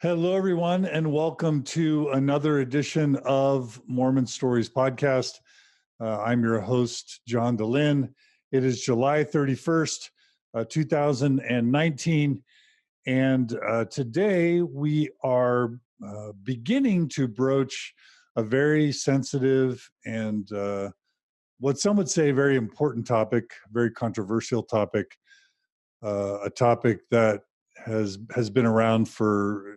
Hello, everyone, and welcome to another edition of Mormon Stories Podcast. I'm your host, John DeLynn. It is July 31st, 2019, and today we are beginning to broach a very sensitive and what some would say very important topic, very controversial topic, a topic that has been around for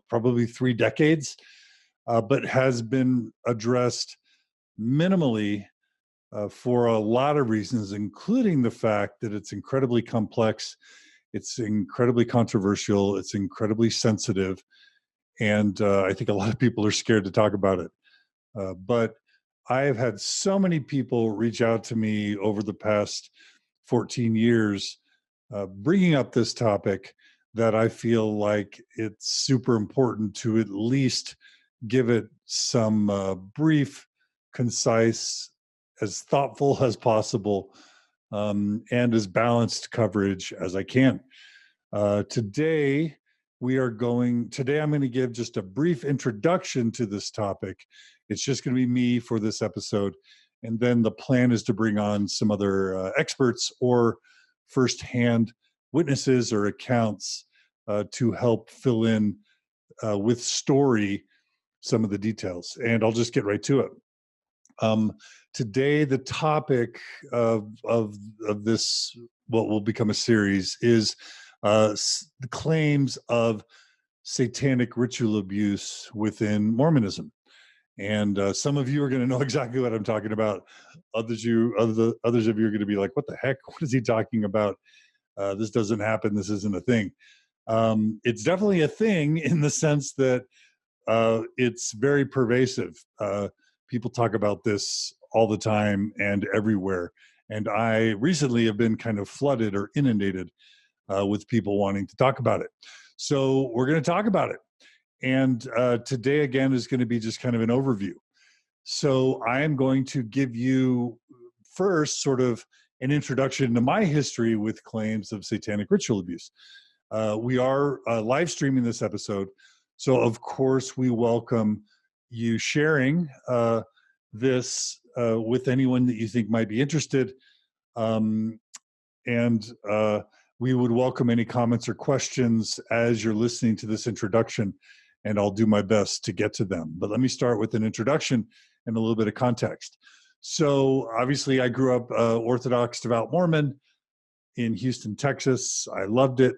probably 3 decades, but has been addressed minimally for a lot of reasons, including the fact that it's incredibly complex, it's incredibly controversial, it's incredibly sensitive, and I think a lot of people are scared to talk about it. But I have had so many people reach out to me over the past 14 years bringing up this topic that I feel like it's super important to at least give it some brief, concise, as thoughtful as possible, and as balanced coverage as I can. Today, I'm going to give just a brief introduction to this topic. It's just going to be me for this episode. And then the plan is to bring on some other experts or firsthand witnesses or accounts to help fill in with story some of the details. And I'll just get right to it. Today, the topic of this, what will become a series, is the claims of satanic ritual abuse within Mormonism. And some of you are going to know exactly what I'm talking about. Others of you are going to be like, "What the heck? What is he talking about? This doesn't happen. This isn't a thing." It's definitely a thing in the sense that it's very pervasive. People talk about this all the time and everywhere. And I recently have been kind of flooded or inundated with people wanting to talk about it. So we're going to talk about it. And today, again, is going to be just kind of an overview. So I am going to give you first sort of an introduction to my history with claims of satanic ritual abuse. We are live streaming this episode. So, of course, we welcome you sharing this with anyone that you think might be interested. And we would welcome any comments or questions as you're listening to this introduction, and I'll do my best to get to them. But let me start with an introduction and a little bit of context. So, obviously, I grew up Orthodox devout Mormon in Houston, Texas. I loved it.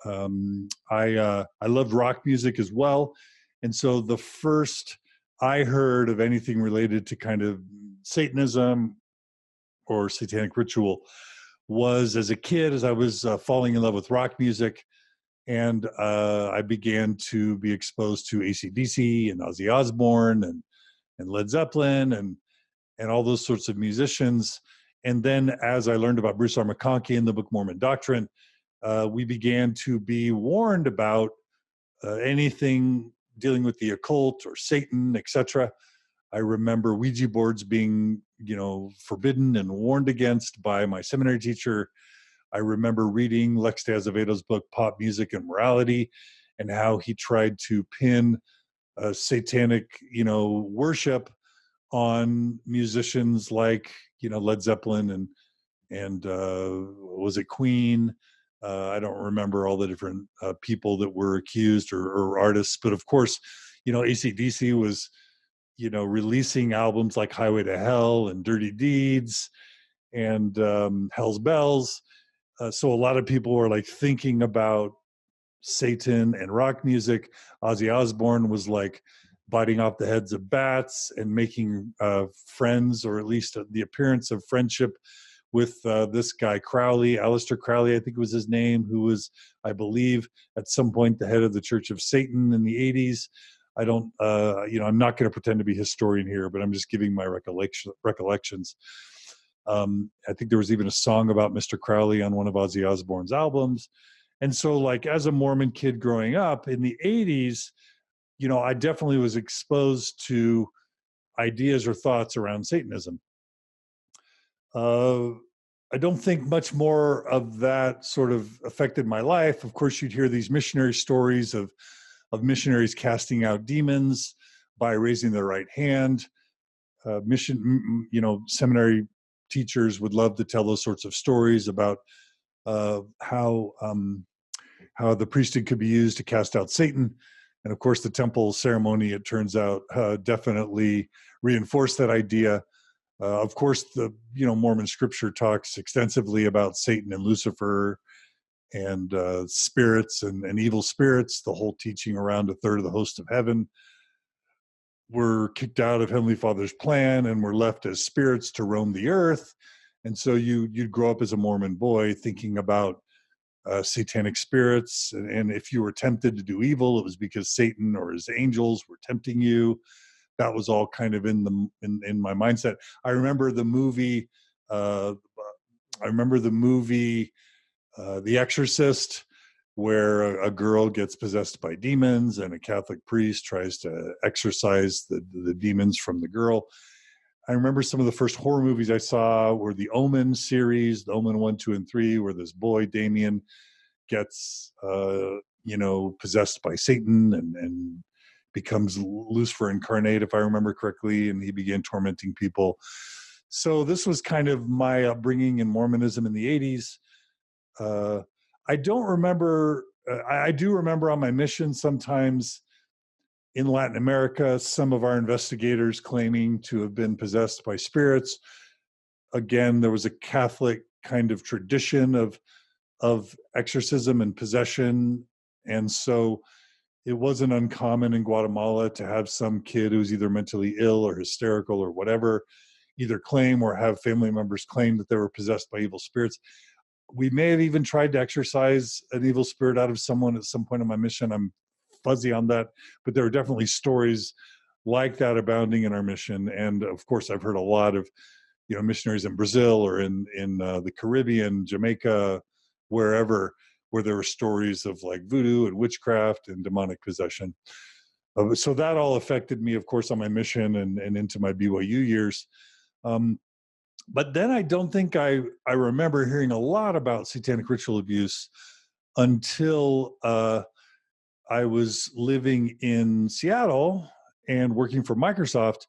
I loved rock music as well. And so the first I heard of anything related to kind of Satanism or satanic ritual was as a kid, as I was falling in love with rock music. And I began to be exposed to AC/DC and Ozzy Osbourne and Led Zeppelin and all those sorts of musicians. And then as I learned about Bruce R. McConkie and the Book of Mormon Doctrine, we began to be warned about anything dealing with the occult or Satan, etc. I remember Ouija boards being, forbidden and warned against by my seminary teacher. I remember reading Lex de Azevedo's book, Pop Music and Morality, and how he tried to pin satanic, worship on musicians like, Led Zeppelin and was it Queen? I don't remember all the different people that were accused or artists, but of course, AC/DC was, releasing albums like Highway to Hell and Dirty Deeds and Hell's Bells. So a lot of people were like thinking about Satan and rock music. Ozzy Osbourne was like biting off the heads of bats and making friends, or at least the appearance of friendship with this guy Crowley, Aleister Crowley, I think was his name, who was, I believe, at some point the head of the Church of Satan in the 80s. I don't, I'm not going to pretend to be a historian here, but I'm just giving my recollections. I think there was even a song about Mr. Crowley on one of Ozzy Osbourne's albums. And so, like, as a Mormon kid growing up in the 80s, I definitely was exposed to ideas or thoughts around Satanism. I don't think much more of that sort of affected my life. Of course, you'd hear these missionary stories of missionaries casting out demons by raising their right hand. Seminary teachers would love to tell those sorts of stories about how the priesthood could be used to cast out Satan. And of course, the temple ceremony, it turns out, definitely reinforced that idea. Of course, the Mormon scripture talks extensively about Satan and Lucifer and spirits and evil spirits. The whole teaching around a third of the host of heaven were kicked out of Heavenly Father's plan and were left as spirits to roam the earth. And so you'd grow up as a Mormon boy thinking about satanic spirits, and if you were tempted to do evil, it was because Satan or his angels were tempting you. That was all kind of in my mindset. I remember the movie. The Exorcist, where a girl gets possessed by demons and a Catholic priest tries to exorcise the demons from the girl. I remember some of the first horror movies I saw were the Omen series, the Omen 1, 2, and 3, where this boy, Damien, gets, possessed by Satan and becomes Lucifer incarnate, if I remember correctly, and he began tormenting people. So this was kind of my upbringing in Mormonism in the 80s. I don't remember, I do remember on my mission sometimes in Latin America, some of our investigators claiming to have been possessed by spirits. Again, there was a Catholic kind of tradition of exorcism and possession. And so it wasn't uncommon in Guatemala to have some kid who's either mentally ill or hysterical or whatever, either claim or have family members claim that they were possessed by evil spirits. We may have even tried to exorcise an evil spirit out of someone at some point in my mission. I'm fuzzy on that, but there are definitely stories like that abounding in our mission. And of course, I've heard a lot of, missionaries in Brazil or in the Caribbean, Jamaica, wherever, where there were stories of like voodoo and witchcraft and demonic possession. So that all affected me, of course, on my mission and into my BYU years. But then I don't think I remember hearing a lot about satanic ritual abuse until I was living in Seattle and working for Microsoft,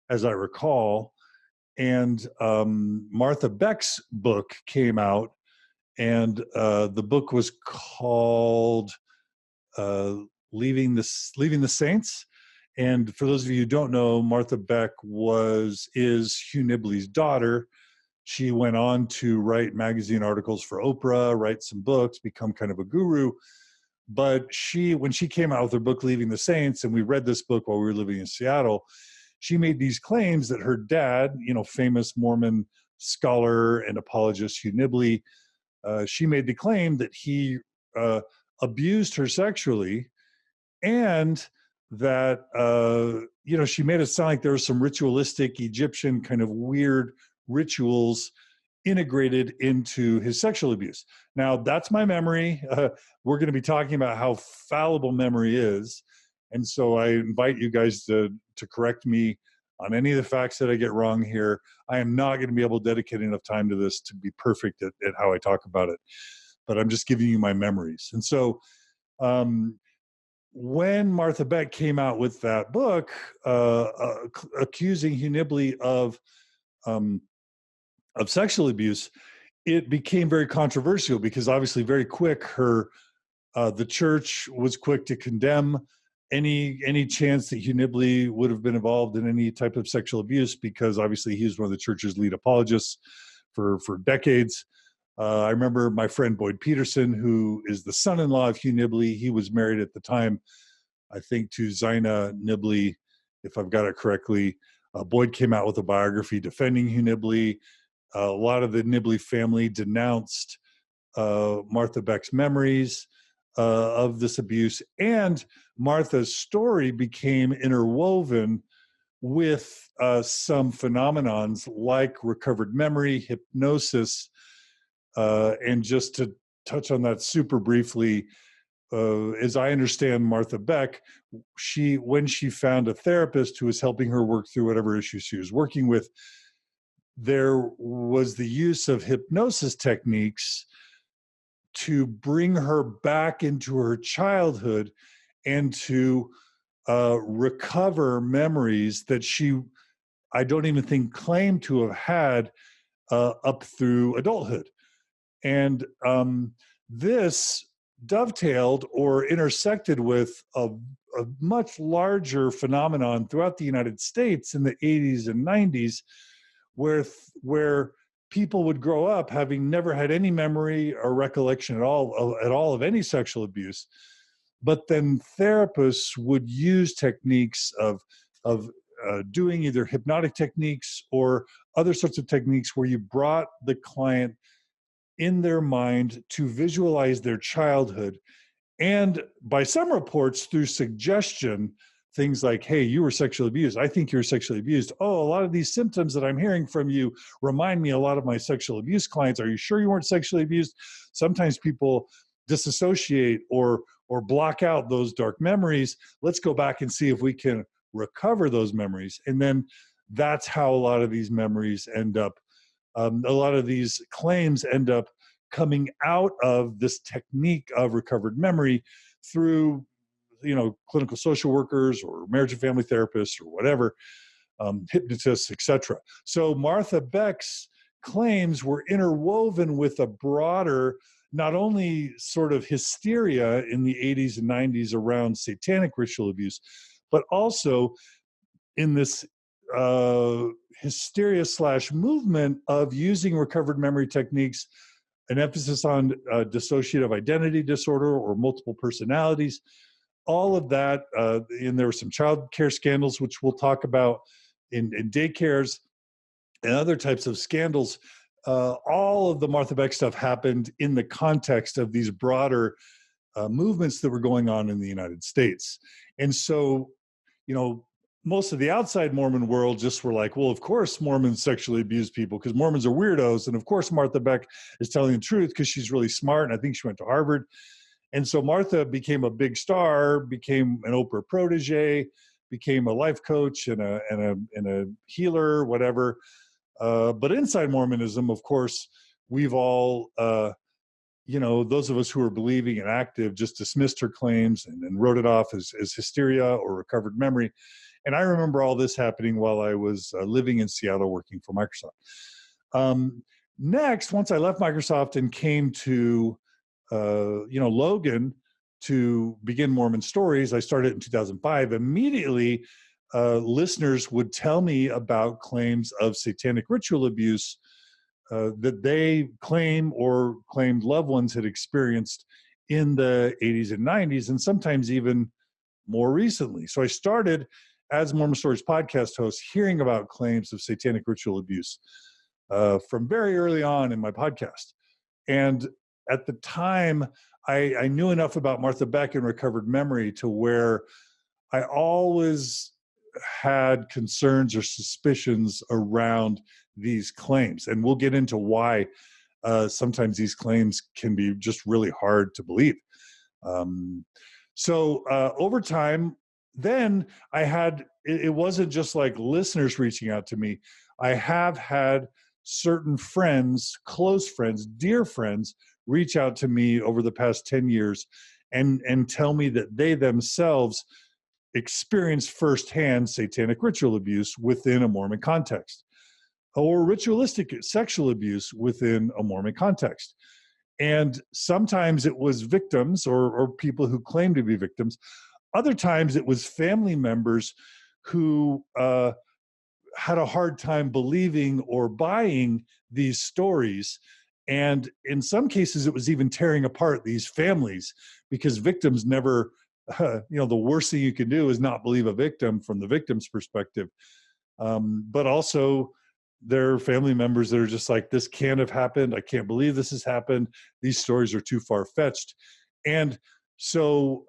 as I recall. And Martha Beck's book came out, and the book was called "Leaving the Saints." And for those of you who don't know, Martha Beck is Hugh Nibley's daughter. She went on to write magazine articles for Oprah, write some books, become kind of a guru. But when she came out with her book, Leaving the Saints, and we read this book while we were living in Seattle, she made these claims that her dad, famous Mormon scholar and apologist Hugh Nibley, she made the claim that he abused her sexually, and that, she made it sound like there was some ritualistic Egyptian kind of weird rituals integrated into his sexual abuse. Now, that's my memory. We're going to be talking about how fallible memory is. And so I invite you guys to correct me on any of the facts that I get wrong here. I am not going to be able to dedicate enough time to this to be perfect at how I talk about it. But I'm just giving you my memories. And so when Martha Beck came out with that book, accusing Hugh Nibley of sexual abuse, it became very controversial because obviously very quick the church was quick to condemn any chance that Hugh Nibley would have been involved in any type of sexual abuse, because obviously he was one of the church's lead apologists for decades. I remember my friend Boyd Peterson, who is the son-in-law of Hugh Nibley. He was married at the time, I think, to Zina Nibley, if I've got it correctly. Boyd came out with a biography defending Hugh Nibley. A lot of the Nibley family denounced Martha Beck's memories of this abuse, and Martha's story became interwoven with some phenomenons like recovered memory, hypnosis, and just to touch on that super briefly, as I understand Martha Beck, when she found a therapist who was helping her work through whatever issues she was working with, there was the use of hypnosis techniques to bring her back into her childhood and to recover memories that I don't even think, claimed to have had up through adulthood. And this dovetailed or intersected with a much larger phenomenon throughout the United States in the 80s and 90s, where people would grow up having never had any memory or recollection at all of any sexual abuse, but then therapists would use techniques of doing either hypnotic techniques or other sorts of techniques where you brought the client in their mind to visualize their childhood. And by some reports, through suggestion, things like, hey, you were sexually abused. I think you were sexually abused. Oh, a lot of these symptoms that I'm hearing from you remind me a lot of my sexual abuse clients. Are you sure you weren't sexually abused? Sometimes people disassociate or block out those dark memories. Let's go back and see if we can recover those memories. And then that's how a lot of these memories end up, a lot of these claims end up coming out of this technique of recovered memory through, clinical social workers or marriage and family therapists or whatever, hypnotists, etc. So Martha Beck's claims were interwoven with a broader, not only sort of hysteria in the 80s and 90s around satanic ritual abuse, but also in this hysteria / movement of using recovered memory techniques, an emphasis on dissociative identity disorder or multiple personalities, all of that. And there were some child care scandals, which we'll talk about in daycares and other types of scandals. All of the Martha Beck stuff happened in the context of these broader movements that were going on in the United States. And so, most of the outside Mormon world just were like, well, of course Mormons sexually abuse people because Mormons are weirdos. And of course Martha Beck is telling the truth because she's really smart. And I think she went to Harvard. And so Martha became a big star, became an Oprah protege, became a life coach and a healer, whatever. But inside Mormonism, of course, we've all, those of us who are believing and active just dismissed her claims and wrote it off as hysteria or recovered memory. And I remember all this happening while I was living in Seattle working for Microsoft. Next, once I left Microsoft and came to, Logan to begin Mormon Stories, I started in 2005. Immediately, listeners would tell me about claims of satanic ritual abuse that they claim or claimed loved ones had experienced in the 80s and 90s, and sometimes even more recently. So I started as Mormon Stories podcast host hearing about claims of satanic ritual abuse from very early on in my podcast. And at the time, I knew enough about Martha Beck and recovered memory to where I always had concerns or suspicions around these claims. And we'll get into why sometimes these claims can be just really hard to believe. So over time, then it wasn't just like listeners reaching out to me. I have had certain friends, close friends, dear friends, reach out to me over the past 10 years and tell me that they themselves experienced firsthand satanic ritual abuse within a Mormon context, or ritualistic sexual abuse within a Mormon context. And sometimes it was victims or people who claimed to be victims. Other times it was family members who had a hard time believing or buying these stories. And in some cases, it was even tearing apart these families because victims never, the worst thing you can do is not believe a victim from the victim's perspective. But also, there are family members that are just like, this can't have happened. I can't believe this has happened. These stories are too far-fetched. And so,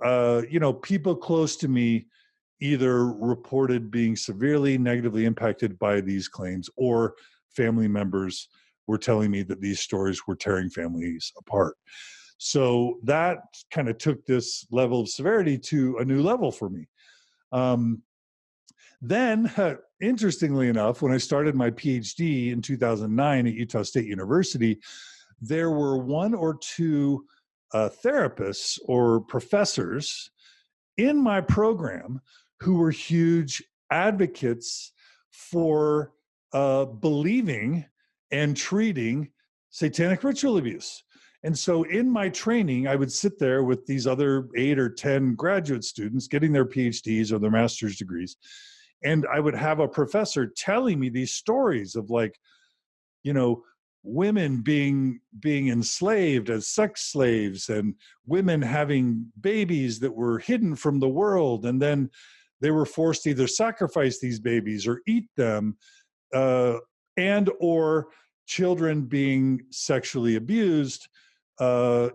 people close to me either reported being severely negatively impacted by these claims, or family members were telling me that these stories were tearing families apart. So that kind of took this level of severity to a new level for me. Then, interestingly enough, when I started my PhD in 2009 at Utah State University, there were one or two therapists or professors in my program who were huge advocates for believing and treating satanic ritual abuse. And so in my training, I would sit there with these other 8 or 10 graduate students getting their PhDs or their master's degrees. And I would have a professor telling me these stories of, like, you know, women being enslaved as sex slaves, and women having babies that were hidden from the world, and then they were forced to either sacrifice these babies or eat them, uh, and or children being sexually abused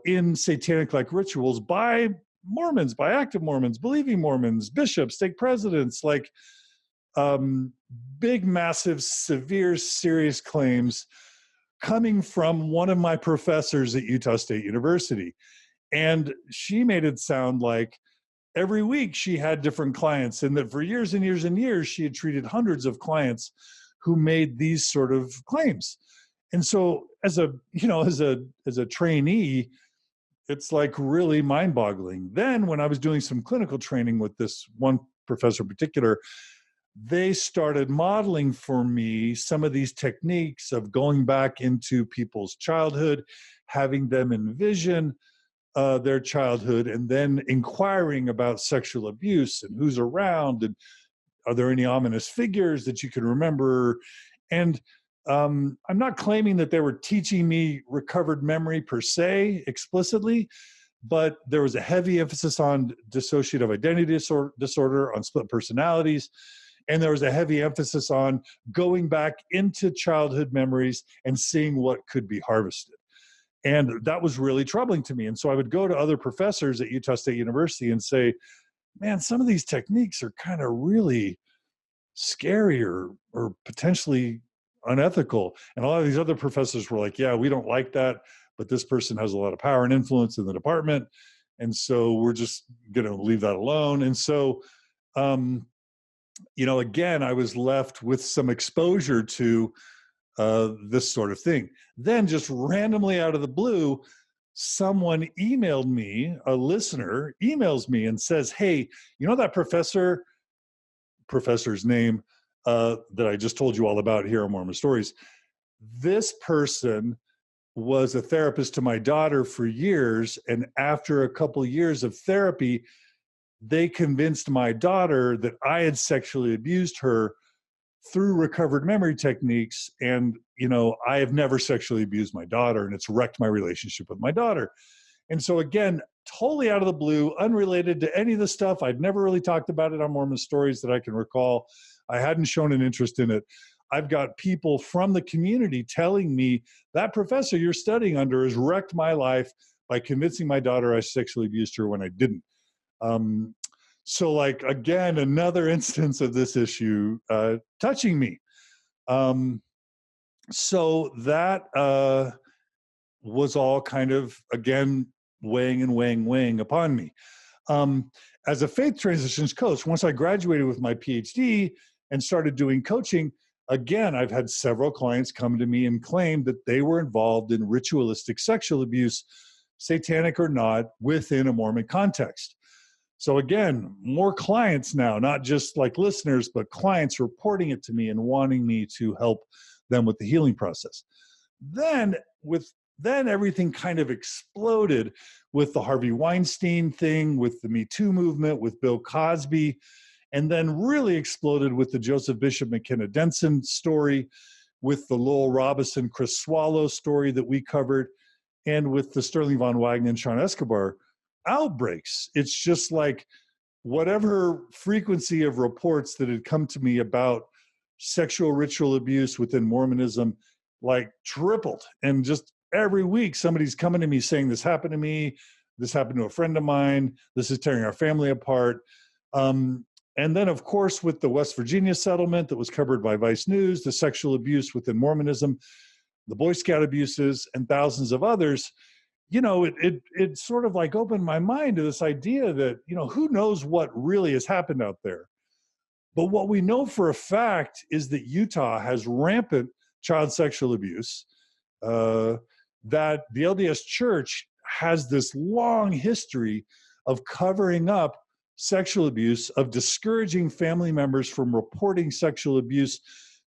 in satanic like rituals by Mormons, by active Mormons, believing Mormons, bishops, stake presidents, like um, big, massive, severe, serious claims coming from one of my professors at Utah State University. And she made it sound like every week she had different clients, and that for years and years and years, she had treated hundreds of clients who made these sort of claims. And so as a, as a trainee, it's like really mind-boggling. Then when I was doing some clinical training with this one professor in particular, they started modeling for me some of these techniques of going back into people's childhood, having them envision their childhood, and then inquiring about sexual abuse and who's around, and are there any ominous figures that you can remember. And I'm not claiming that they were teaching me recovered memory per se explicitly, but there was a heavy emphasis on dissociative identity disorder, on split personalities. And there was a heavy emphasis on going back into childhood memories and seeing what could be harvested. And that was really troubling to me. And so I would go to other professors at Utah State University and say, man, some of these techniques are kind of really scary or potentially unethical. And a lot of these other professors were like, yeah, we don't like that, but this person has a lot of power and influence in the department. And so we're just going to leave that alone. And so, again, I was left with some exposure to this sort of thing. Then, just randomly out of the blue, someone emailed me, a listener emails me and says, hey, that professor's name that I just told you all about here on Mormon Stories? This person was a therapist to my daughter for years. And after a couple of years of therapy, they convinced my daughter that I had sexually abused her through recovered memory techniques. And, I have never sexually abused my daughter, and it's wrecked my relationship with my daughter. And so, again, totally out of the blue, unrelated to any of the stuff. I'd never really talked about it on Mormon Stories that I can recall. I hadn't shown an interest in it. I've got people from the community telling me that professor you're studying under has wrecked my life by convincing my daughter I sexually abused her when I didn't. So, like, again, another instance of this issue touching me. So that was all kind of, again, weighing upon me. As a faith transitions coach, once I graduated with my PhD and started doing coaching, again, I've had several clients come to me and claim that they were involved in ritualistic sexual abuse, satanic or not, within a Mormon context. So again, more clients now, not just like listeners, but clients reporting it to me and wanting me to help them with the healing process. Then everything kind of exploded with the Harvey Weinstein thing, with the Me Too movement, with Bill Cosby, and then really exploded with the Joseph Bishop McKenna Denson story, with the Lowell Robinson, Chris Swallow story that we covered, and with the Sterling Von Wagner and Sean Escobar outbreaks. It's just like whatever frequency of reports that had come to me about sexual ritual abuse within Mormonism, like tripled. And just every week, somebody's coming to me saying, this happened to me, this happened to a friend of mine, this is tearing our family apart. And then, of course, with the West Virginia settlement that was covered by Vice News, the sexual abuse within Mormonism, the Boy Scout abuses, and thousands of others, it sort of like opened my mind to this idea that, who knows what really has happened out there. But what we know for a fact is that Utah has rampant child sexual abuse, that the LDS Church has this long history of covering up sexual abuse, of discouraging family members from reporting sexual abuse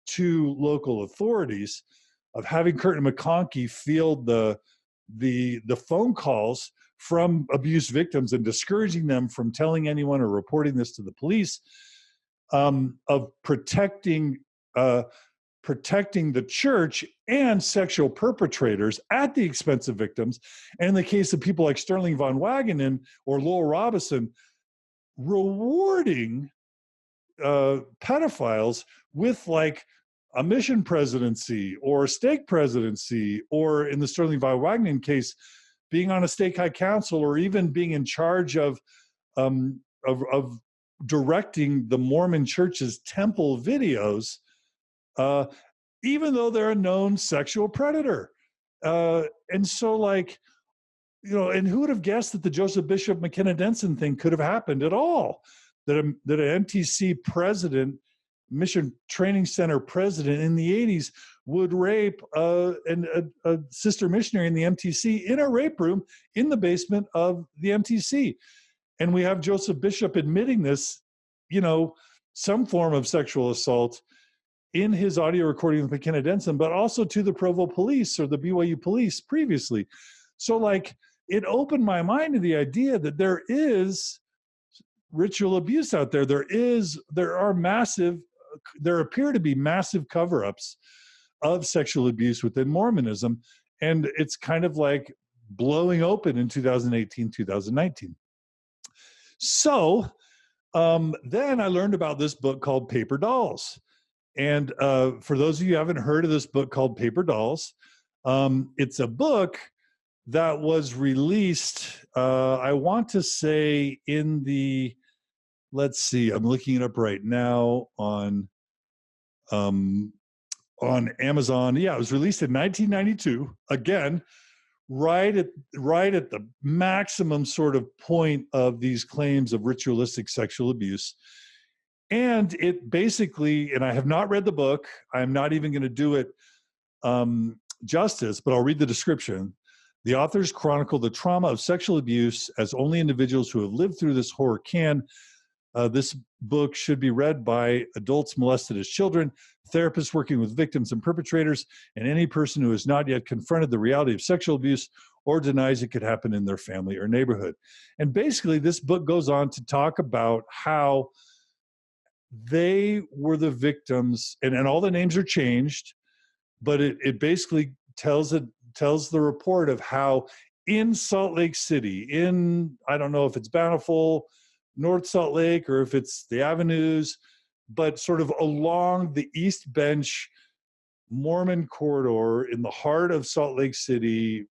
to local authorities, of having Curtin McConkie field the phone calls from abuse victims and discouraging them from telling anyone or reporting this to the police, of protecting the church and sexual perpetrators at the expense of victims. And in the case of people like Sterling von Wagenen or Lowell Robinson, rewarding pedophiles with like a mission presidency or a stake presidency, or in the Sterling von Wagenen case, being on a stake high council, or even being in charge of directing the Mormon Church's temple videos, even though they're a known sexual predator. And so, like, you know, and who would have guessed that the Joseph Bishop McKenna Denson thing could have happened at all? That an MTC president, Mission Training Center president in the 80s would rape a sister missionary in the MTC in a rape room in the basement of the MTC. And we have Joseph Bishop admitting this, you know, some form of sexual assault in his audio recording with McKenna Denson, but also to the Provo police or the BYU police previously. So, like, it opened my mind to the idea that there is ritual abuse out there. There appear to be massive cover-ups of sexual abuse within Mormonism. And it's kind of like blowing open in 2018, 2019. So then I learned about this book called Paper Dolls. And for those of you who haven't heard of this book called Paper Dolls, it's a book that was released, I want to say in the, let's see, I'm looking it up right now on Amazon. Yeah, it was released in 1992. Again, right at the maximum sort of point of these claims of ritualistic sexual abuse. And it basically, and I have not read the book, I'm not even going to do it justice, but I'll read the description. The authors chronicle the trauma of sexual abuse as only individuals who have lived through this horror can. This book should be read by adults molested as children, therapists working with victims and perpetrators, and any person who has not yet confronted the reality of sexual abuse or denies it could happen in their family or neighborhood. And basically, this book goes on to talk about how they were the victims, and all the names are changed, but it basically tells the report of how in Salt Lake City, in, I don't know if it's Bountiful, North Salt Lake, or if it's the Avenues, but sort of along the East Bench Mormon corridor in the heart of Salt Lake City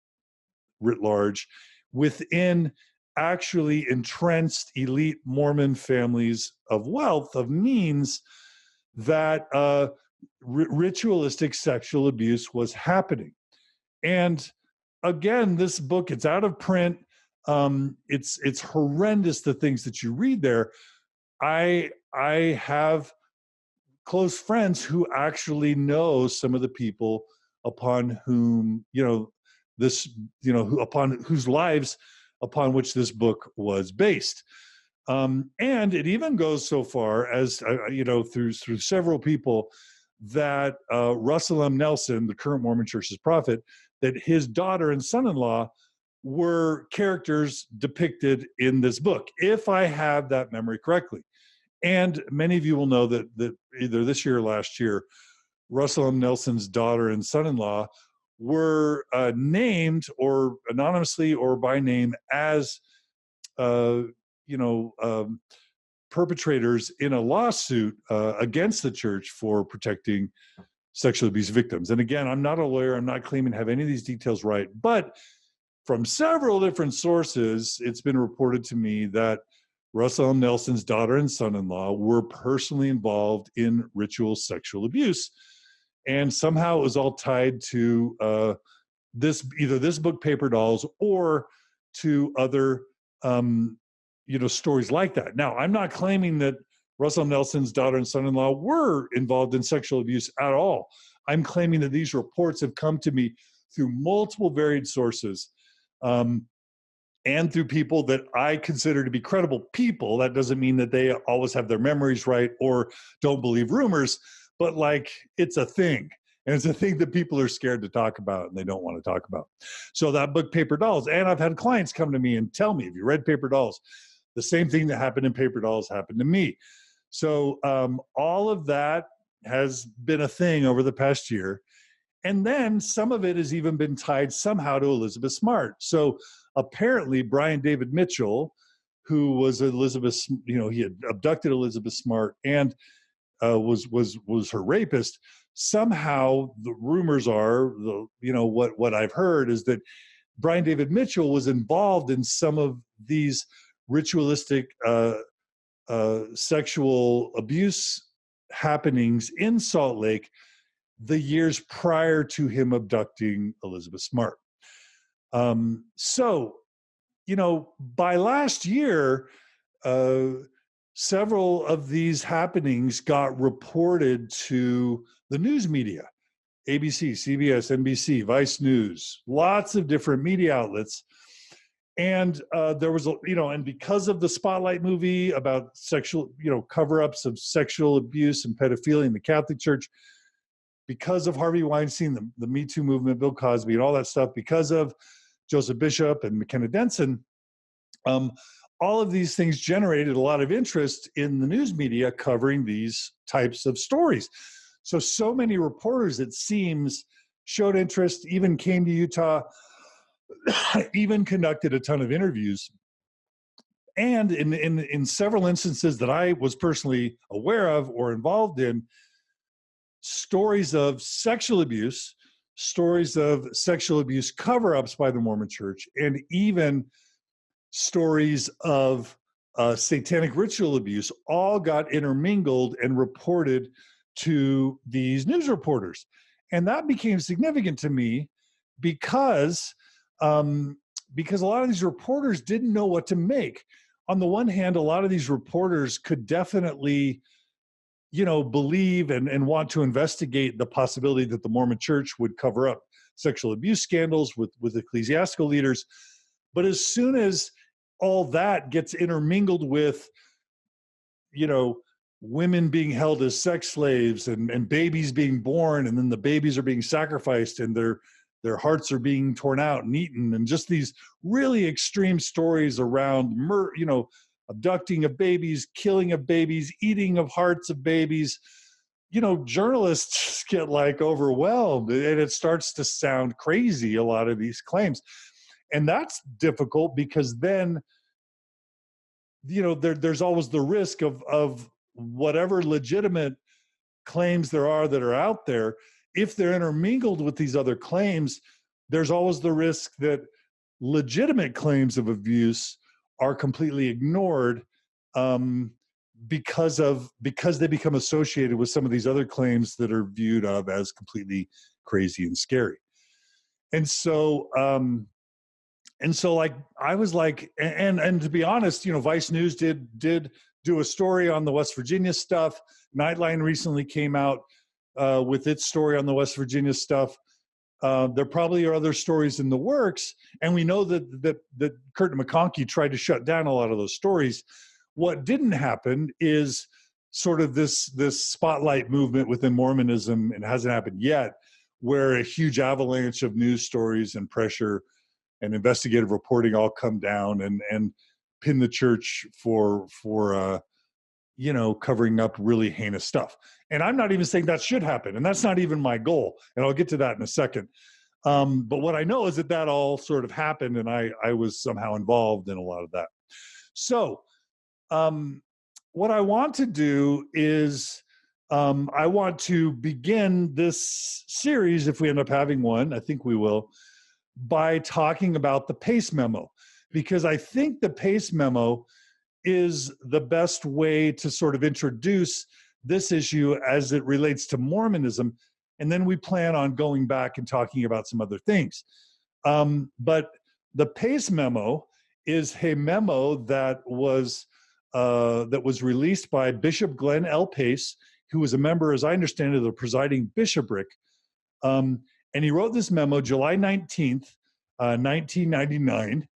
writ large, within actually entrenched elite Mormon families of wealth, of means, that ritualistic sexual abuse was happening. And again, this book, it's out of print. It's horrendous, the things that you read there. I have close friends who actually know some of the people upon whom, upon whose lives upon which this book was based. And it even goes so far as, through several people, that Russell M. Nelson, the current Mormon Church's prophet, that his daughter and son-in-law were characters depicted in this book, if I have that memory correctly. And many of you will know that either this year or last year, Russell M. Nelson's daughter and son-in-law were named, or anonymously or by name, as perpetrators in a lawsuit against the church for protecting sexual abuse victims. And again, I'm not a lawyer. I'm not claiming to have any of these details right. But from several different sources, it's been reported to me that Russell M. Nelson's daughter and son-in-law were personally involved in ritual sexual abuse. And somehow it was all tied to either this book, Paper Dolls, or to other stories like that. Now, I'm not claiming that Russell Nelson's daughter and son-in-law were involved in sexual abuse at all. I'm claiming that these reports have come to me through multiple varied sources, and through people that I consider to be credible people. That doesn't mean that they always have their memories right or don't believe rumors, but like, it's a thing. And it's a thing that people are scared to talk about and they don't want to talk about. So that book, Paper Dolls, and I've had clients come to me and tell me, if you read Paper Dolls, the same thing that happened in Paper Dolls happened to me. So all of that has been a thing over the past year. And then some of it has even been tied somehow to Elizabeth Smart. So apparently Brian David Mitchell, who was Elizabeth, he had abducted Elizabeth Smart and was her rapist. Somehow the rumors are, what I've heard is that Brian David Mitchell was involved in some of these ritualistic sexual abuse happenings in Salt Lake the years prior to him abducting Elizabeth Smart. So, by last year, several of these happenings got reported to the news media, ABC, CBS, NBC, Vice News, lots of different media outlets. And there was, and because of the Spotlight movie about sexual, cover-ups of sexual abuse and pedophilia in the Catholic Church, because of Harvey Weinstein, the Me Too movement, Bill Cosby, and all that stuff, because of Joseph Bishop and McKenna Denson, all of these things generated a lot of interest in the news media covering these types of stories. So many reporters, it seems, showed interest, even came to Utah, even conducted a ton of interviews. And in several instances that I was personally aware of or involved in, stories of sexual abuse, stories of sexual abuse cover-ups by the Mormon Church, and even stories of satanic ritual abuse all got intermingled and reported to these news reporters. And that became significant to me because a lot of these reporters didn't know what to make. On the one hand, a lot of these reporters could definitely believe and want to investigate the possibility that the Mormon Church would cover up sexual abuse scandals with ecclesiastical leaders. But as soon as all that gets intermingled with, women being held as sex slaves and babies being born, and then the babies are being sacrificed and their hearts are being torn out and eaten, and just these really extreme stories around abducting of babies, killing of babies, eating of hearts of babies, journalists get overwhelmed, and it starts to sound crazy, a lot of these claims. And that's difficult because then, there's always the risk of whatever legitimate claims there are that are out there. If they're intermingled with these other claims, there's always the risk that legitimate claims of abuse are completely ignored because they become associated with some of these other claims that are viewed of as completely crazy and scary. And so I was like, and to be honest, Vice News did do a story on the West Virginia stuff. Nightline recently came out with its story on the West Virginia stuff. There probably are other stories in the works, and we know that Kurt McConkie tried to shut down a lot of those stories. What didn't happen is sort of this spotlight movement within Mormonism, and hasn't happened yet, where a huge avalanche of news stories and pressure and investigative reporting all come down and pin the church for covering up really heinous stuff. And I'm not even saying that should happen, and that's not even my goal. And I'll get to that in a second. But what I know is that all sort of happened, and I was somehow involved in a lot of that. So what I want to do is I want to begin this series, if we end up having one, I think we will, by talking about the Pace Memo, because I think the Pace Memo is the best way to sort of introduce this issue as it relates to Mormonism. And then we plan on going back and talking about some other things. But the Pace Memo is a memo that was that was released by Bishop Glenn L. Pace, who was a member, as I understand it, of the presiding bishopric. And he wrote this memo July 19th, 1999,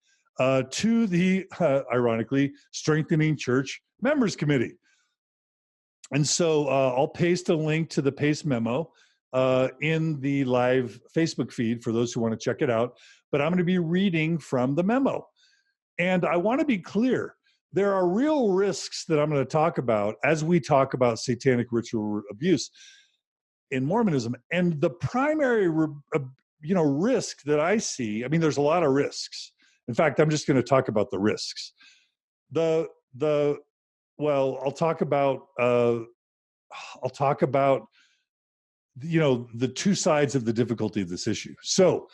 to the, ironically, Strengthening Church Members Committee. And so I'll paste a link to the Pace Memo in the live Facebook feed for those who want to check it out. But I'm going to be reading from the memo. And I want to be clear, there are real risks that I'm going to talk about as we talk about satanic ritual abuse in Mormonism. And the primary risk that I see, I mean, there's a lot of risks. In fact, I'm just going to talk about the risks. I'll talk about the two sides of the difficulty of this issue. So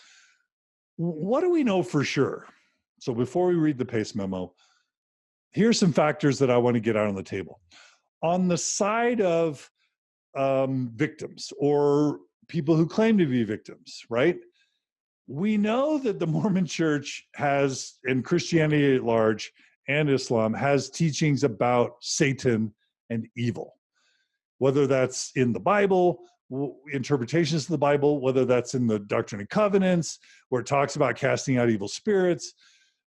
what do we know for sure? So before we read the Pace Memo, here's some factors that I want to get out on the table. On the side of victims or people who claim to be victims, right? We know that the Mormon Church has, and Christianity at large and Islam, has teachings about Satan and evil, whether that's in the Bible, interpretations of the Bible, whether that's in the Doctrine and Covenants, where it talks about casting out evil spirits,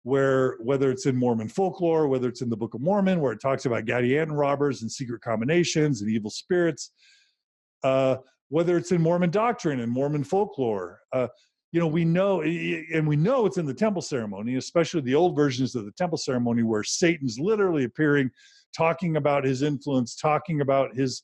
whether it's in Mormon folklore, whether it's in the Book of Mormon, where it talks about Gadianton robbers and secret combinations and evil spirits, whether it's in Mormon doctrine and Mormon folklore. We know it's in the temple ceremony, especially the old versions of the temple ceremony, where Satan's literally appearing, talking about his influence, talking about the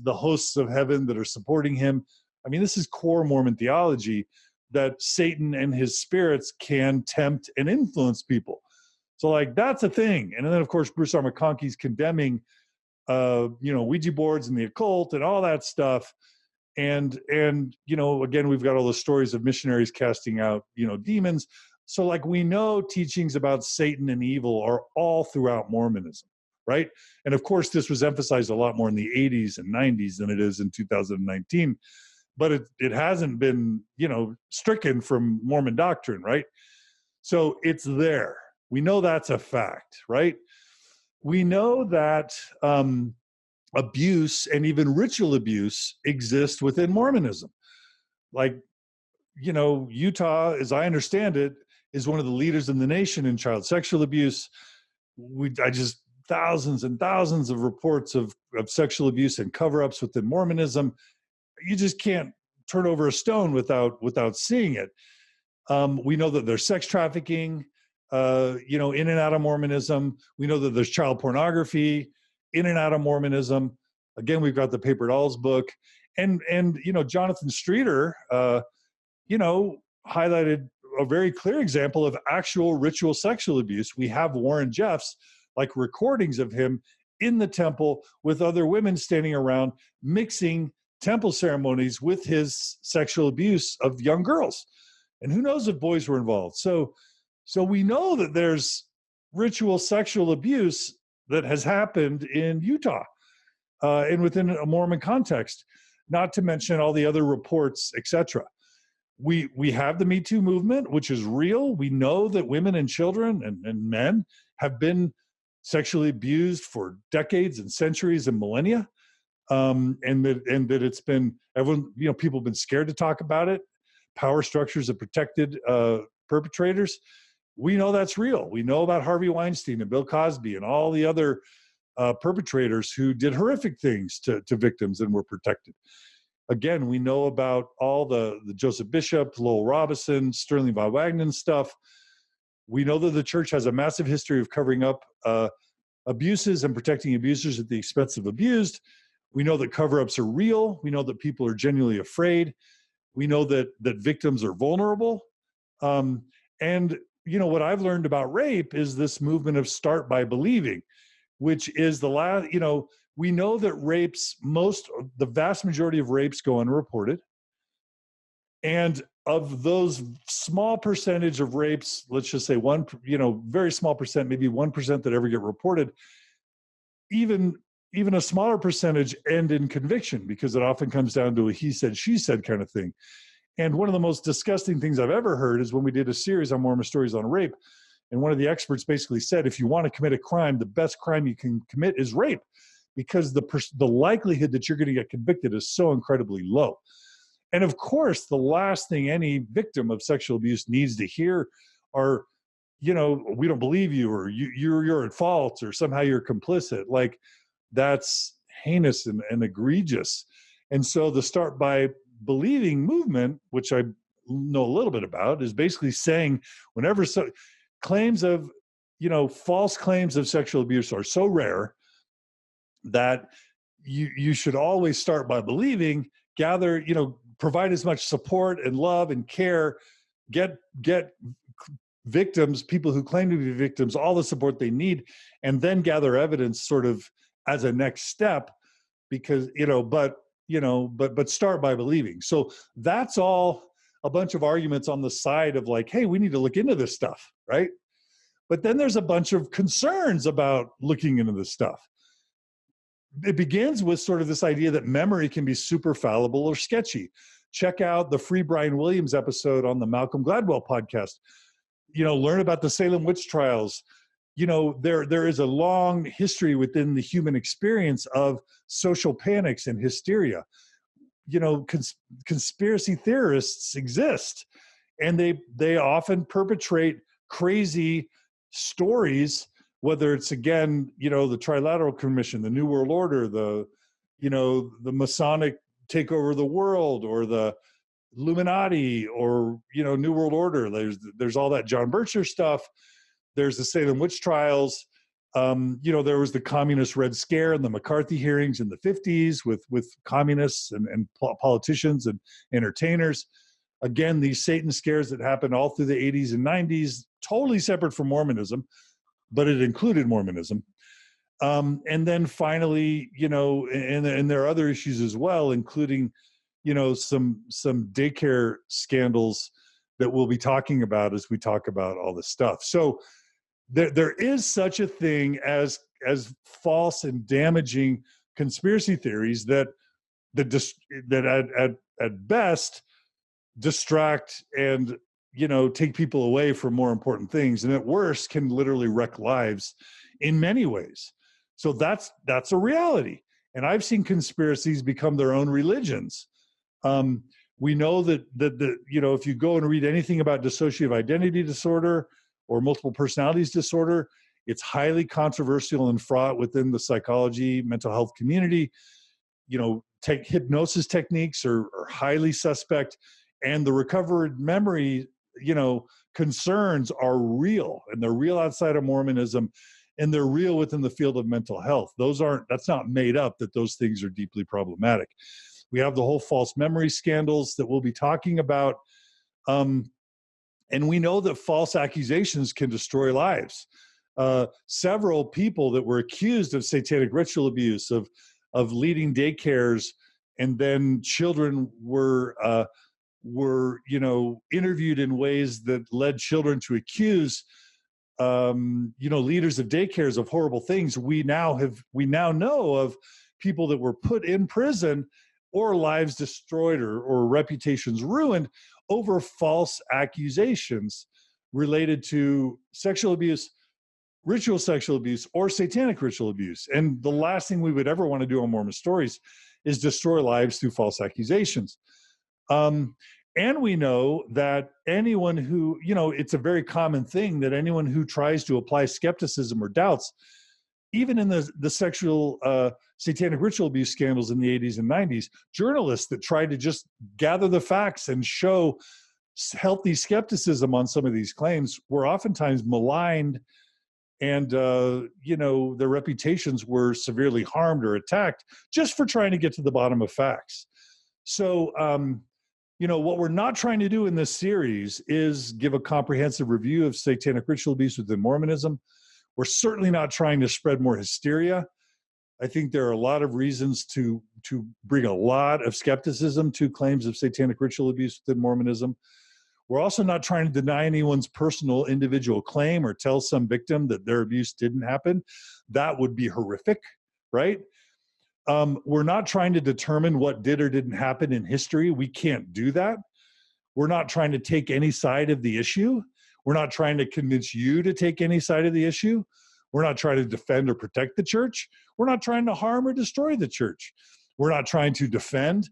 hosts of heaven that are supporting him. I mean, this is core Mormon theology, that Satan and his spirits can tempt and influence people. So like, that's a thing. And then of course, Bruce R. McConkie's condemning, Ouija boards and the occult and all that stuff. And again, we've got all the stories of missionaries casting out, demons. So like, we know teachings about Satan and evil are all throughout Mormonism, right? And of course, this was emphasized a lot more in the 80s and 90s than it is in 2019. But it hasn't been, stricken from Mormon doctrine, right? So it's there. We know that's a fact, right? We know that abuse and even ritual abuse exist within Mormonism. Like, Utah, as I understand it, is one of the leaders in the nation in child sexual abuse. Thousands and thousands of reports of sexual abuse and cover-ups within Mormonism. You just can't turn over a stone without seeing it. We know that there's sex trafficking, in and out of Mormonism. We know that there's child pornography in and out of Mormonism. Again, we've got the Paper Dolls book, and Jonathan Streeter, highlighted a very clear example of actual ritual sexual abuse. We have Warren Jeffs, like recordings of him in the temple with other women standing around, mixing temple ceremonies with his sexual abuse of young girls. And who knows if boys were involved. So we know that there's ritual sexual abuse that has happened in Utah and within a Mormon context, not to mention all the other reports, etc. We have the Me Too movement, which is real. We know that women and children and men have been sexually abused for decades and centuries and millennia. And that it's been, people have been scared to talk about it. Power structures have protected perpetrators. We know that's real. We know about Harvey Weinstein and Bill Cosby and all the other perpetrators who did horrific things to victims and were protected. Again, we know about all the Joseph Bishop, Lowell Robinson, Sterling von Wagner stuff. We know that the church has a massive history of covering up abuses and protecting abusers at the expense of abused. We know that cover-ups are real. We know that people are genuinely afraid. We know that victims are vulnerable. And what I've learned about rape is this movement of start by believing, which is we know that the vast majority of rapes go unreported. And of those small percentage of rapes, let's just say very small percent, maybe 1% that ever get reported, even a smaller percentage end in conviction, because it often comes down to a he said, she said kind of thing. And one of the most disgusting things I've ever heard is when we did a series on Mormon stories on rape, And one of the experts basically said, if you want to commit a crime, the best crime you can commit is rape, because the likelihood that you're going to get convicted is so incredibly low. And of course, the last thing any victim of sexual abuse needs to hear are, we don't believe you, or you're at fault, or somehow you're complicit. Like, that's heinous and egregious. And so the Start by Believing movement, which I know a little bit about, is basically saying whenever claims of, false claims of sexual abuse are so rare that you should always start by believing, gather, provide as much support and love and care, get victims, people who claim to be victims, all the support they need, and then gather evidence sort of as a next step, because, but start by believing. So that's all a bunch of arguments on the side of like, hey, we need to look into this stuff, right? But then there's a bunch of concerns about looking into this stuff. It begins with sort of this idea that memory can be super fallible or sketchy. Check out the Free Brian Williams episode on the Malcolm Gladwell podcast. Learn about the Salem witch trials. There is a long history within the human experience of social panics and hysteria. Conspiracy theorists exist, and they often perpetrate crazy stories, whether it's, again, the Trilateral Commission, the New World Order, the Masonic takeover of the world, or the Illuminati, or, New World Order. There's all that John Bircher stuff. There's the Salem witch trials. There was the Communist Red Scare and the McCarthy hearings in the 50s with communists and politicians and entertainers. Again, these Satan scares that happened all through the 80s and 90s, totally separate from Mormonism, but it included Mormonism. And then finally, and there are other issues as well, including, some daycare scandals that we'll be talking about as we talk about all this stuff. So there is such a thing as false and damaging conspiracy theories that at best distract and, take people away from more important things, and at worst can literally wreck lives in many ways. So that's a reality. And I've seen conspiracies become their own religions. We know that if you go and read anything about dissociative identity disorder or multiple personalities disorder, it's highly controversial and fraught within the psychology, mental health community. Hypnosis techniques are highly suspect, and the recovered memory, concerns are real, and they're real outside of Mormonism, and they're real within the field of mental health. That's not made up, that those things are deeply problematic. We have the whole false memory scandals that we'll be talking about. And we know that false accusations can destroy lives. Several people that were accused of satanic ritual abuse, of leading daycares, and then children were interviewed in ways that led children to accuse leaders of daycares of horrible things. We now know of people that were put in prison or lives destroyed or reputations ruined over false accusations related to sexual abuse, ritual sexual abuse, or satanic ritual abuse. And the last thing we would ever want to do on Mormon Stories is destroy lives through false accusations. And we know that anyone who, it's a very common thing that anyone who tries to apply skepticism or doubts, even in the sexual satanic ritual abuse scandals in the 80s and 90s, journalists that tried to just gather the facts and show healthy skepticism on some of these claims were oftentimes maligned, and their reputations were severely harmed or attacked just for trying to get to the bottom of facts. So what we're not trying to do in this series is give a comprehensive review of satanic ritual abuse within Mormonism. We're certainly not trying to spread more hysteria. I think there are a lot of reasons to bring a lot of skepticism to claims of satanic ritual abuse within Mormonism. We're also not trying to deny anyone's personal individual claim or tell some victim that their abuse didn't happen. That would be horrific, right? We're not trying to determine what did or didn't happen in history. We can't do that. We're not trying to take any side of the issue. We're not trying to convince you to take any side of the issue. We're not trying to defend or protect the church. We're not trying to harm or destroy the church. We're not trying to defend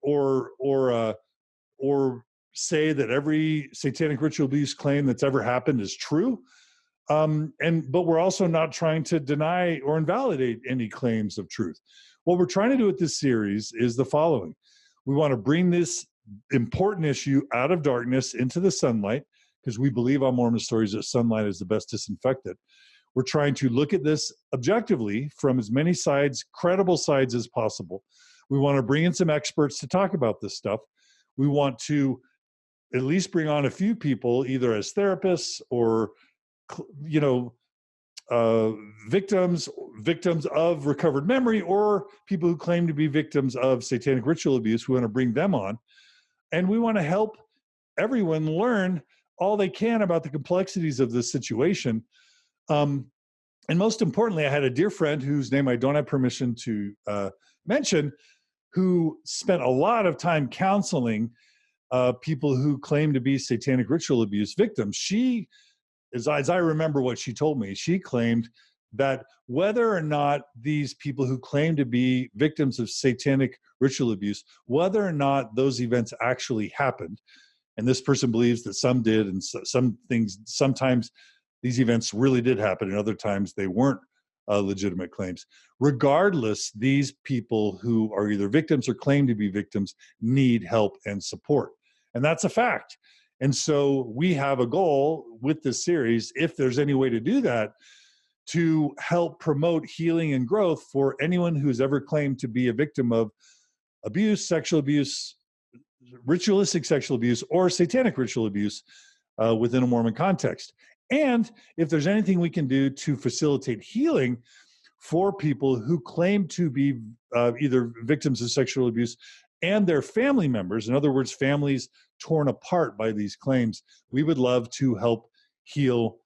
or say that every satanic ritual abuse claim that's ever happened is true. But we're also not trying to deny or invalidate any claims of truth. What we're trying to do with this series is the following. We want to bring this important issue out of darkness into the sunlight, because we believe on Mormon stories that sunlight is the best disinfectant. We're trying to look at this objectively from as many sides, credible sides as possible. We want to bring in some experts to talk about this stuff. We want to at least bring on a few people, either as therapists or, victims of recovered memory, or people who claim to be victims of satanic ritual abuse. We want to bring them on, and we want to help everyone learn all they can about the complexities of this situation. And most importantly, I had a dear friend whose name I don't have permission to mention, who spent a lot of time counseling people who claim to be satanic ritual abuse victims. She, as I remember what she told me, she claimed that whether or not these people who claim to be victims of satanic ritual abuse, whether or not those events actually happened, and this person believes that some did, and sometimes these events really did happen, and other times they weren't legitimate claims. Regardless, these people who are either victims or claim to be victims need help and support. And that's a fact. And so we have a goal with this series, if there's any way to do that, to help promote healing and growth for anyone who's ever claimed to be a victim of abuse, sexual abuse, ritualistic sexual abuse, or satanic ritual abuse within a Mormon context. And if there's anything we can do to facilitate healing for people who claim to be either victims of sexual abuse and their family members, in other words, families torn apart by these claims, we would love to help heal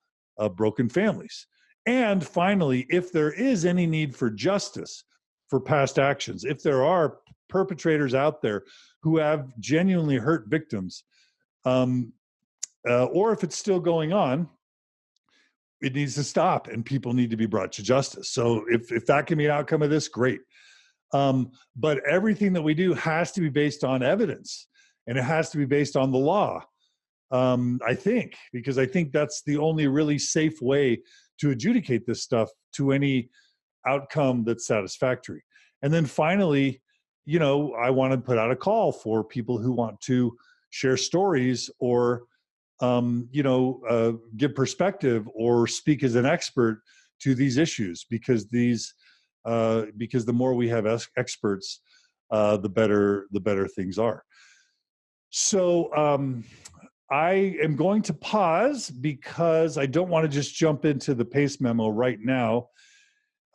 broken families. And finally, if there is any need for justice for past actions, if there are perpetrators out there who have genuinely hurt victims, or if it's still going on, it needs to stop and people need to be brought to justice. So if that can be an outcome of this, great. But everything that we do has to be based on evidence, and it has to be based on the law, I think, because I think that's the only really safe way to adjudicate this stuff to any outcome that's satisfactory. And then finally, I want to put out a call for people who want to share stories or give perspective or speak as an expert to these issues, because the more we have experts, the better things are. So I am going to pause because I don't want to just jump into the Pace Memo right now.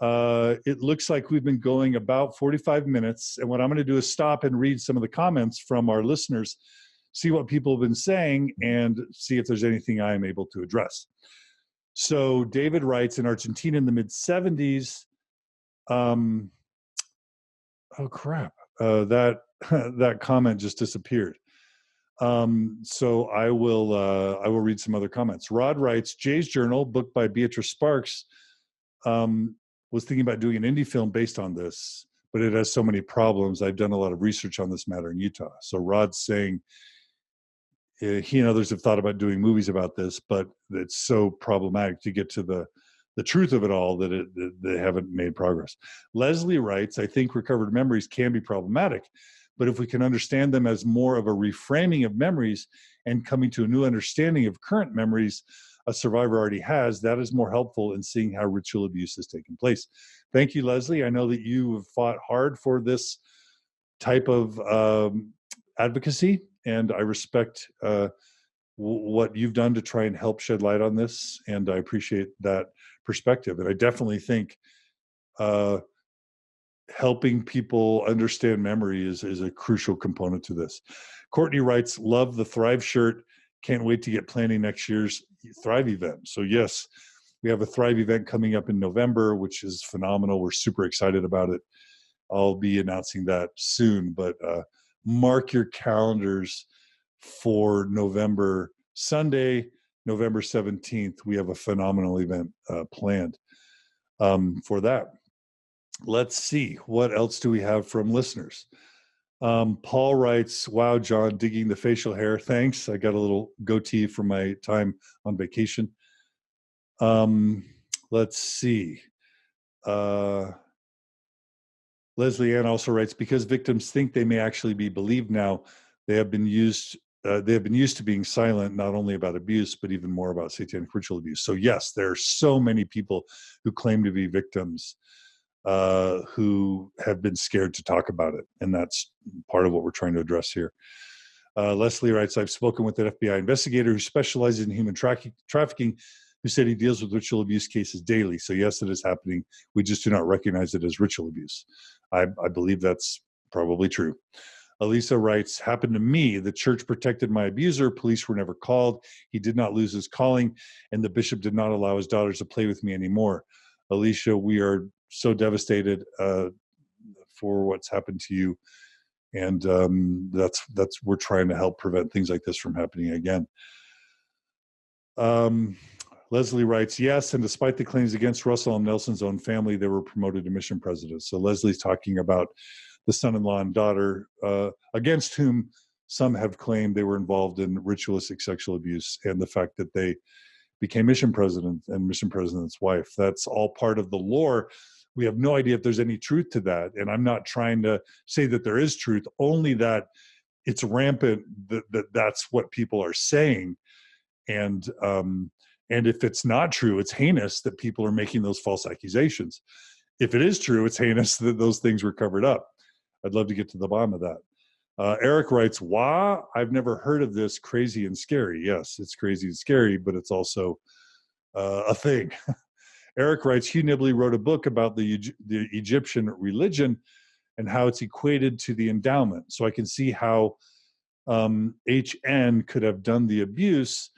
It looks like we've been going about 45 minutes, and what I'm going to do is stop and read some of the comments from our listeners, see what people have been saying, and see if there's anything I am able to address. So David writes, in Argentina in the mid-70s, oh crap, that comment just disappeared. So I will read some other comments. Rod writes, Jay's Journal, book by Beatrice Sparks, was thinking about doing an indie film based on this, but it has so many problems. I've done a lot of research on this matter in Utah. So Rod's saying he and others have thought about doing movies about this, but it's so problematic to get to the truth of it all that they haven't made progress. Leslie writes, I think recovered memories can be problematic, but if we can understand them as more of a reframing of memories and coming to a new understanding of current memories a survivor already has, that is more helpful in seeing how ritual abuse has taken place. Thank you, Leslie. I know that you have fought hard for this type of advocacy, and I respect what you've done to try and help shed light on this, and I appreciate that perspective. And I definitely think helping people understand memory is a crucial component to this. Courtney writes, love the Thrive shirt. Can't wait to get planning next year's Thrive event. So yes, we have a Thrive event coming up in November, which is phenomenal. We're super excited about it. I'll be announcing that soon, but mark your calendars for November Sunday, November 17th, we have a phenomenal event planned for that. Let's see, what else do we have from listeners? Paul writes, wow, John, digging the facial hair. Thanks. I got a little goatee from my time on vacation. Let's see. Leslie Ann also writes, because victims think they may actually be believed now, they have been used to being silent, not only about abuse, but even more about satanic ritual abuse. So yes, there are so many people who claim to be victims who have been scared to talk about it. And that's part of what we're trying to address here. Leslie writes, I've spoken with an FBI investigator who specializes in human trafficking, who said he deals with ritual abuse cases daily. So yes, it is happening. We just do not recognize it as ritual abuse. I believe that's probably true. Elisa writes, happened to me. The church protected my abuser. Police were never called. He did not lose his calling, and the bishop did not allow his daughters to play with me anymore. Alicia, we are so devastated for what's happened to you. And that's we're trying to help prevent things like this from happening again. Leslie writes, yes, and despite the claims against Russell and Nelson's own family, they were promoted to mission presidents. So Leslie's talking about the son-in-law and daughter against whom some have claimed they were involved in ritualistic sexual abuse, and the fact that they became mission president and mission president's wife. That's all part of the lore. We have no idea if there's any truth to that. And I'm not trying to say that there is truth, only that it's rampant, that's what people are saying. And if it's not true, it's heinous that people are making those false accusations. If it is true, it's heinous that those things were covered up. I'd love to get to the bottom of that. Eric writes, wow, I've never heard of this, crazy and scary. Yes, it's crazy and scary, but it's also a thing. Eric writes, Hugh Nibley wrote a book about the Egyptian religion and how it's equated to the endowment. So I can see how HN could have done the abuse.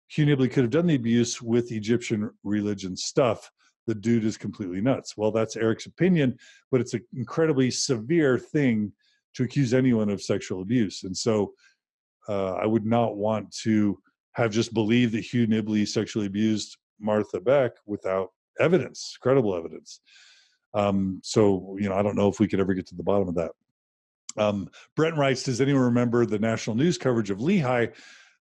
Hugh Nibley could have done the abuse with Egyptian religion stuff. The dude is completely nuts. Well, that's Eric's opinion, but it's an incredibly severe thing to accuse anyone of sexual abuse. And so I would not want to have just believed that Hugh Nibley sexually abused Martha Beck without evidence, credible evidence. So, I don't know if we could ever get to the bottom of that. Brent writes, does anyone remember the national news coverage of Lehi,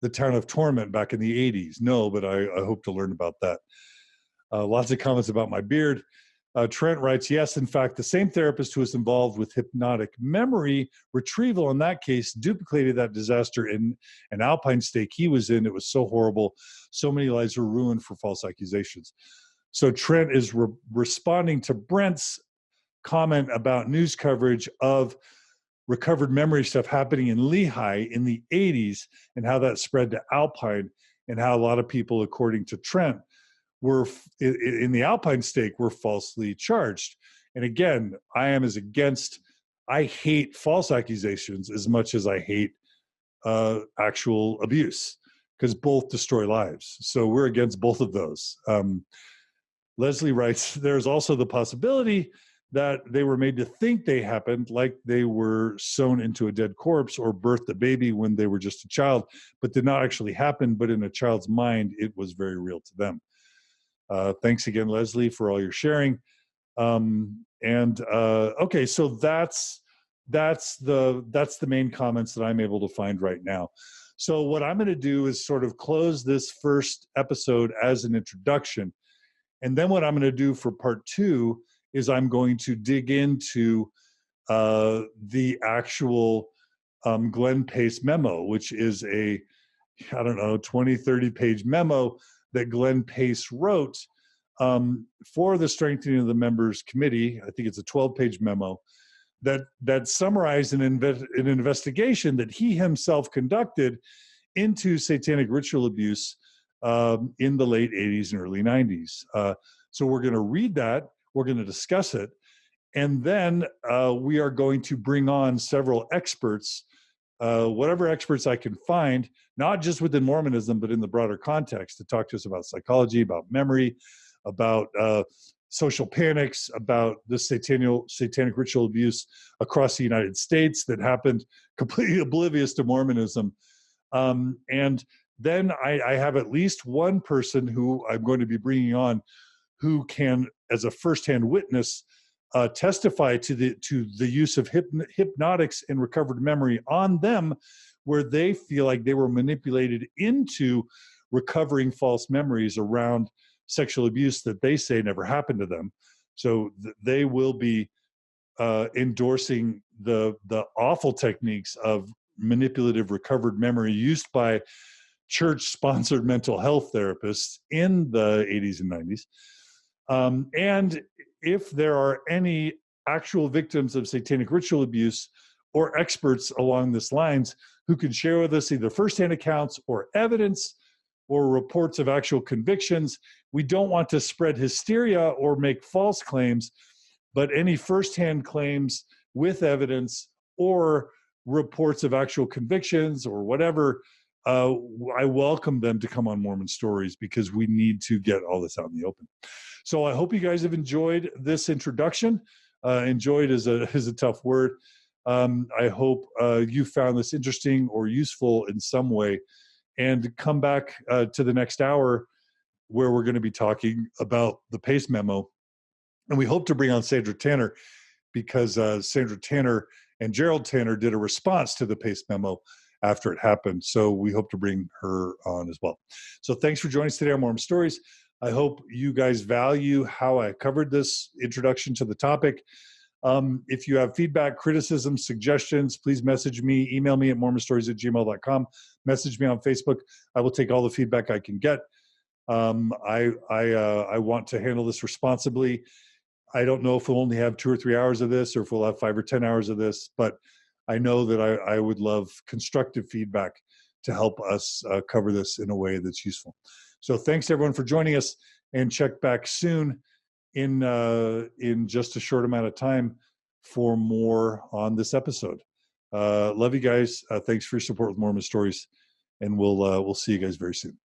the town of torment back in the 80s? No, but I hope to learn about that. Lots of comments about my beard. Trent writes, yes, in fact, the same therapist who was involved with hypnotic memory retrieval in that case duplicated that disaster in an alpine stake he was in. It was so horrible. So many lives were ruined for false accusations. So Trent is responding to Brent's comment about news coverage of recovered memory stuff happening in Lehi in the 80s and how that spread to Alpine, and how a lot of people, according to Trent, were in the Alpine stake were falsely charged. And again, I hate false accusations as much as I hate actual abuse, because both destroy lives. So we're against both of those. Leslie writes, there's also the possibility that they were made to think they happened, like they were sewn into a dead corpse or birthed a baby when they were just a child, but did not actually happen. But in a child's mind, it was very real to them. Thanks again, Leslie, for all your sharing. Okay, so that's the main comments that I'm able to find right now. So what I'm going to do is sort of close this first episode as an introduction. And then what I'm going to do for part 2 is I'm going to dig into the actual Glenn Pace memo, which is a, 20, 30-page memo that Glenn Pace wrote for the Strengthening of the Members Committee. I think it's a 12-page memo that summarized an investigation that he himself conducted into satanic ritual abuse in the late 80s and early 90s. So we're going to read that, we're going to discuss it, and then we are going to bring on several experts, whatever experts I can find, not just within Mormonism, but in the broader context, to talk to us about psychology, about memory, about social panics, about the satanic ritual abuse across the United States that happened completely oblivious to Mormonism. And then I have at least one person who I'm going to be bringing on who can, as a firsthand witness, testify to the use of hypnotics and recovered memory on them, where they feel like they were manipulated into recovering false memories around sexual abuse that they say never happened to them. So they will be endorsing the awful techniques of manipulative recovered memory used by church-sponsored mental health therapists in the 80s and 90s. And if there are any actual victims of satanic ritual abuse or experts along this lines who can share with us either firsthand accounts or evidence or reports of actual convictions, we don't want to spread hysteria or make false claims, but any firsthand claims with evidence or reports of actual convictions or whatever, I welcome them to come on Mormon Stories, because we need to get all this out in the open. So I hope you guys have enjoyed this introduction. Enjoyed is a tough word. I hope you found this interesting or useful in some way, and come back to the next hour where we're going to be talking about the Pace Memo. And we hope to bring on Sandra Tanner, because Sandra Tanner and Gerald Tanner did a response to the Pace Memo after it happened. So we hope to bring her on as well. So thanks for joining us today on Mormon Stories. I hope you guys value how I covered this introduction to the topic. If you have feedback, criticism, suggestions, please message me, email me at mormonstories@gmail.com, message me on Facebook. I will take all the feedback I can get. I want to handle this responsibly. I don't know if we'll only have 2 or 3 hours of this, or if we'll have 5 or 10 hours of this, but I know that I would love constructive feedback to help us cover this in a way that's useful. So thanks everyone for joining us, and check back soon in just a short amount of time for more on this episode. Love you guys. Thanks for your support with Mormon Stories, and we'll see you guys very soon.